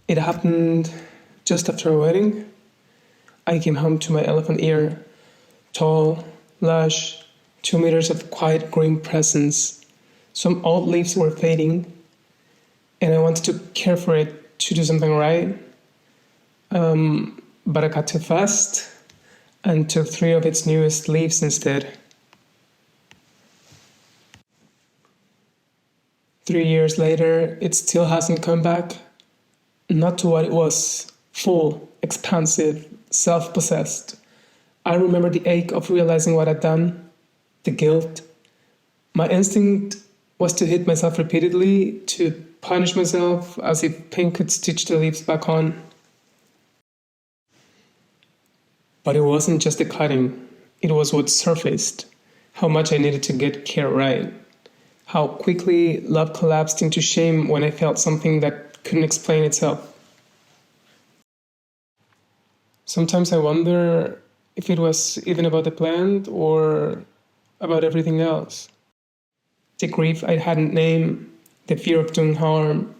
It happened just after a wedding. I came home to my elephant ear, tall, lush, 2 meters of quiet green presence. Some old leaves were fading, and I wanted to care for it, to do something right. But I cut too fast and took 3 of its newest leaves instead. 3 years later, it still hasn't come back. Not to what it was, full, expansive, self-possessed. I remember the ache of realizing what I'd done, the guilt. My instinct was to hit myself repeatedly, to punish myself as if pain could stitch the leaves back on. But it wasn't just the cutting, it was what surfaced, how much I needed to get care right, how quickly love collapsed into shame when I felt something that couldn't explain itself. Sometimes I wonder if it was even about the plant or about everything else. The grief I hadn't named, the fear of doing harm,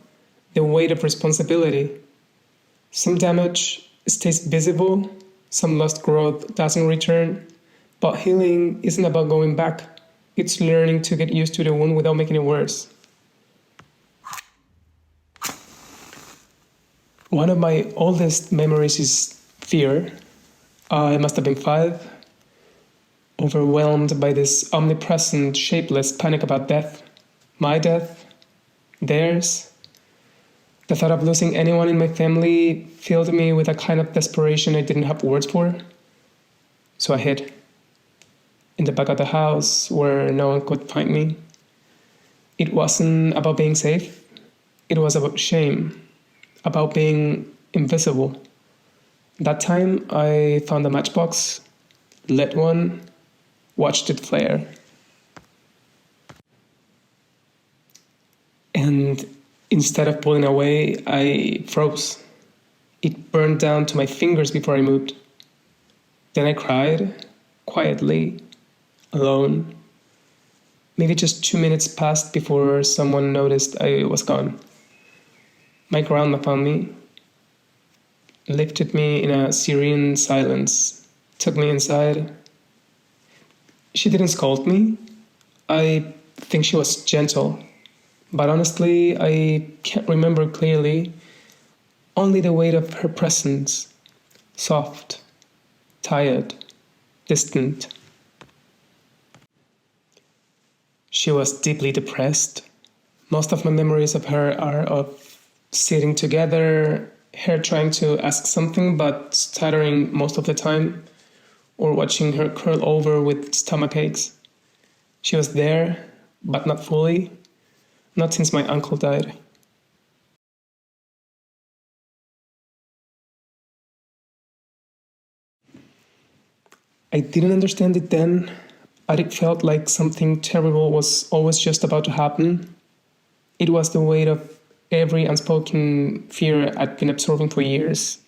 the weight of responsibility. Some damage stays visible, some lost growth doesn't return, but healing isn't about going back. It's learning to get used to the wound without making it worse. One of my oldest memories is fear. I must have been 5, overwhelmed by this omnipresent, shapeless panic about death. My death, theirs. The thought of losing anyone in my family filled me with a kind of desperation I didn't have words for. So I hid in the back of the house where no one could find me. It wasn't about being safe. It was about shame, about being invisible. That time I found a matchbox, lit one, watched it flare. And instead of pulling away, I froze. It burned down to my fingers before I moved. Then I cried, quietly, alone. Maybe just 2 minutes passed before someone noticed I was gone. My grandma found me, lifted me in a serene silence, took me inside. She didn't scold me. I think she was gentle. But honestly, I can't remember clearly. Only the weight of her presence, soft, tired, distant. She was deeply depressed. Most of my memories of her are of sitting together, her trying to ask something but stuttering most of the time, or watching her curl over with stomach aches. She was there, but not fully, not since my uncle died. I didn't understand it then, but it felt like something terrible was always just about to happen. It was the weight of every unspoken fear I'd been absorbing for years.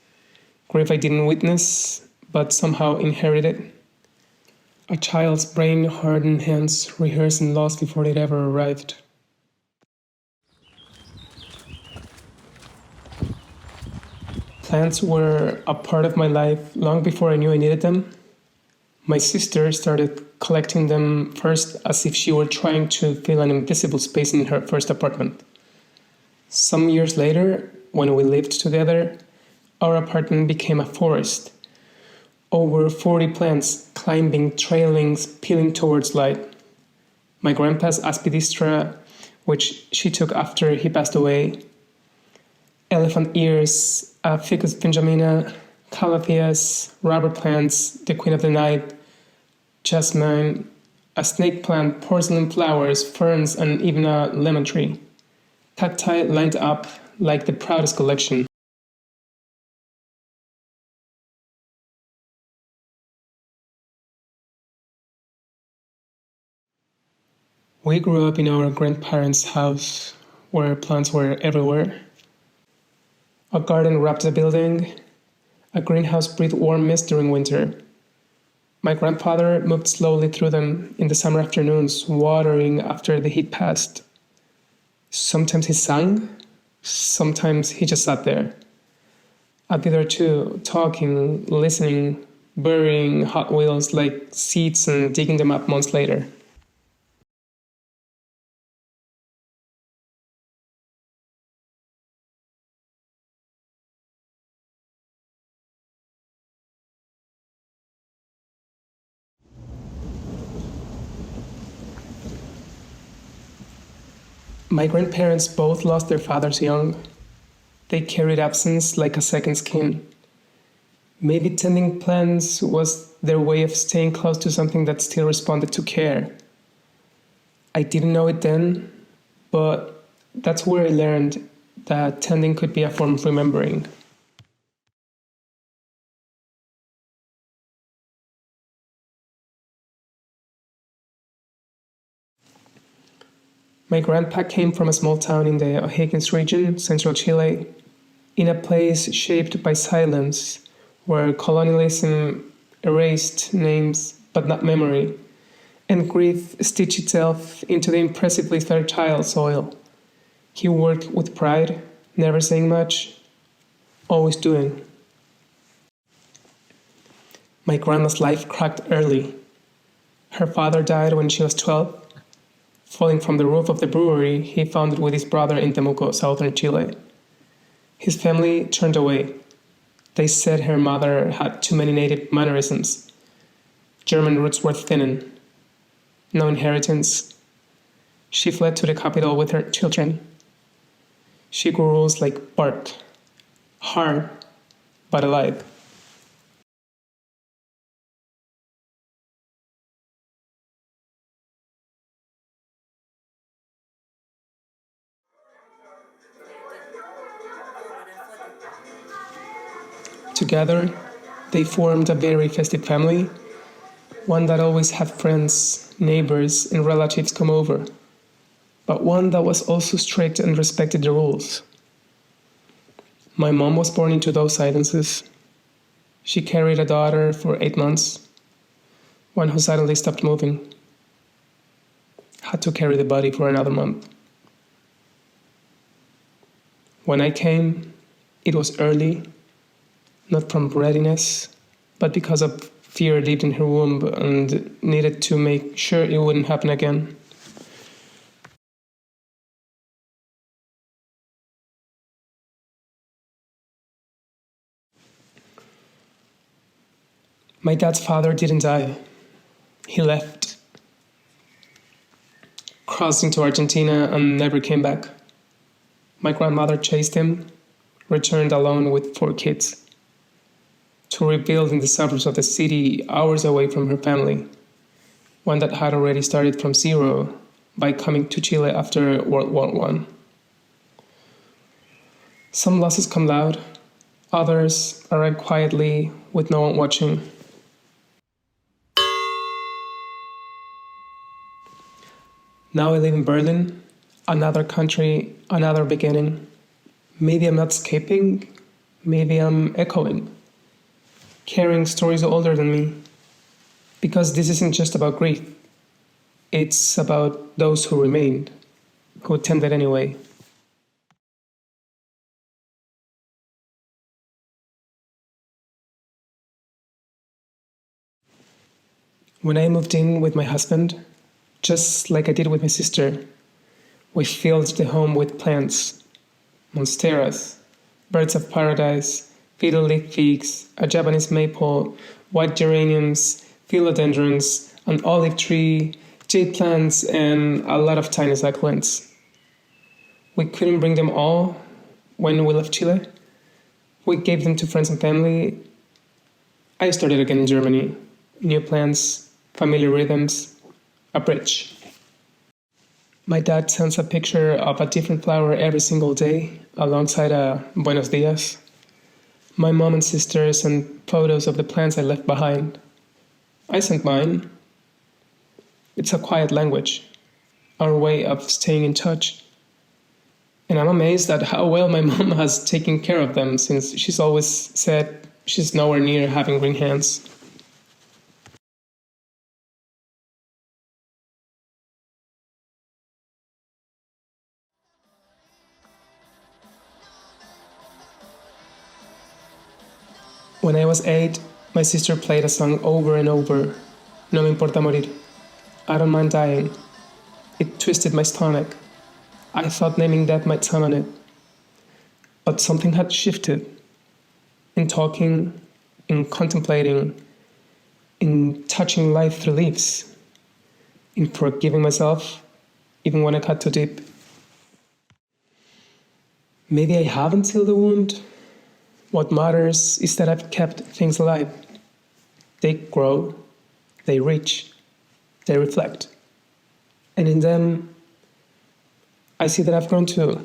Grief I didn't witness, but somehow inherited. A child's brain hardened hands rehearsing loss before it ever arrived. Plants were a part of my life long before I knew I needed them. My sister started collecting them first as if she were trying to fill an invisible space in her first apartment. Some years later, when we lived together, our apartment became a forest. Over 40 plants climbing, trailing, peeling towards light. My grandpa's aspidistra, which she took after he passed away. Elephant ears, Ficus benjamina, calatheas, rubber plants, the queen of the night, jasmine, a snake plant, porcelain flowers, ferns, and even a lemon tree. Cacti lined up like the proudest collection. We grew up in our grandparents' house. where plants were everywhere. A garden wrapped the building. A greenhouse breathed warm mist during winter. My grandfather moved slowly through them in the summer afternoons, watering after the heat passed. Sometimes he sang, sometimes he just sat there. A bit or two, talking, listening, burying Hot Wheels like seeds and digging them up months later. My grandparents both lost their fathers young. They carried absence like a second skin. Maybe tending plants was their way of staying close to something that still responded to care. I didn't know it then, but that's where I learned that tending could be a form of remembering. My grandpa came from a small town in the O'Higgins region, central Chile, in a place shaped by silence, where colonialism erased names but not memory, and grief stitched itself into the impressively fertile soil. He worked with pride, never saying much, always doing. My grandma's life cracked early. Her father died when she was 12. Falling from the roof of the brewery he founded with his brother in Temuco, southern Chile. His family turned away. They said her mother had too many native mannerisms. German roots were thinning. No inheritance. She fled to the capital with her children. She grew rules like bark, hard, but alive. Together, they formed a very festive family, one that always had friends, neighbors, and relatives come over, but one that was also strict and respected the rules. My mom was born into those silences. She carried a daughter for 8 months, one who suddenly stopped moving. Had to carry the body for another month. When I came, it was early, not from readiness, but because of fear lived in her womb and needed to make sure it wouldn't happen again. My dad's father didn't die. He left, crossed into Argentina, and never came back. My grandmother chased him, returned alone with 4 kids, to rebuild in the suburbs of the city hours away from her family, one that had already started from zero by coming to Chile after World War I. Some losses come loud, others arrive quietly with no one watching. Now I live in Berlin, another country, another beginning. Maybe I'm not escaping, maybe I'm echoing, carrying stories older than me. Because this isn't just about grief, it's about those who remained, who tended anyway. When I moved in with my husband, just like I did with my sister, we filled the home with plants, monsteras, birds of paradise, fiddle leaf figs, a Japanese maple, white geraniums, philodendrons, an olive tree, jade plants, and a lot of tiny succulents. We couldn't bring them all when we left Chile. We gave them to friends and family. I started again in Germany. New plants, familiar rhythms, a bridge. My dad sends a picture of a different flower every single day alongside a Buenos Dias. My mom and sister send photos of the plants I left behind. I sent mine. It's a quiet language, our way of staying in touch. And I'm amazed at how well my mom has taken care of them, since she's always said she's nowhere near having green hands. When I was 8, my sister played a song over and over. No me importa morir. I don't mind dying. It twisted my stomach. I thought naming that might summon it. But something had shifted. In talking, in contemplating, in touching life through leaves, in forgiving myself, even when I cut too deep. Maybe I haven't healed the wound. What matters is that I've kept things alive. They grow, they reach, they reflect. And in them, I see that I've grown too.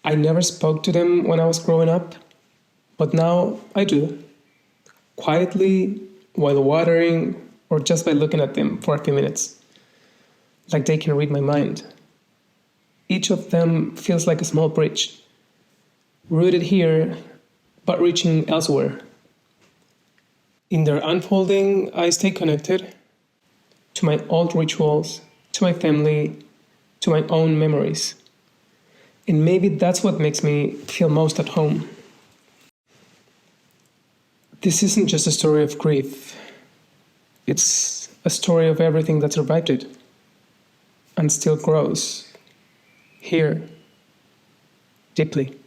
I never spoke to them when I was growing up, but now I do. Quietly, while watering, or just by looking at them for a few minutes. Like they can read my mind. Each of them feels like a small bridge, rooted here, but reaching elsewhere. In their unfolding, I stay connected to my old rituals, to my family, to my own memories. And maybe that's what makes me feel most at home. This isn't just a story of grief. It's a story of everything that survived it and still grows here, deeply.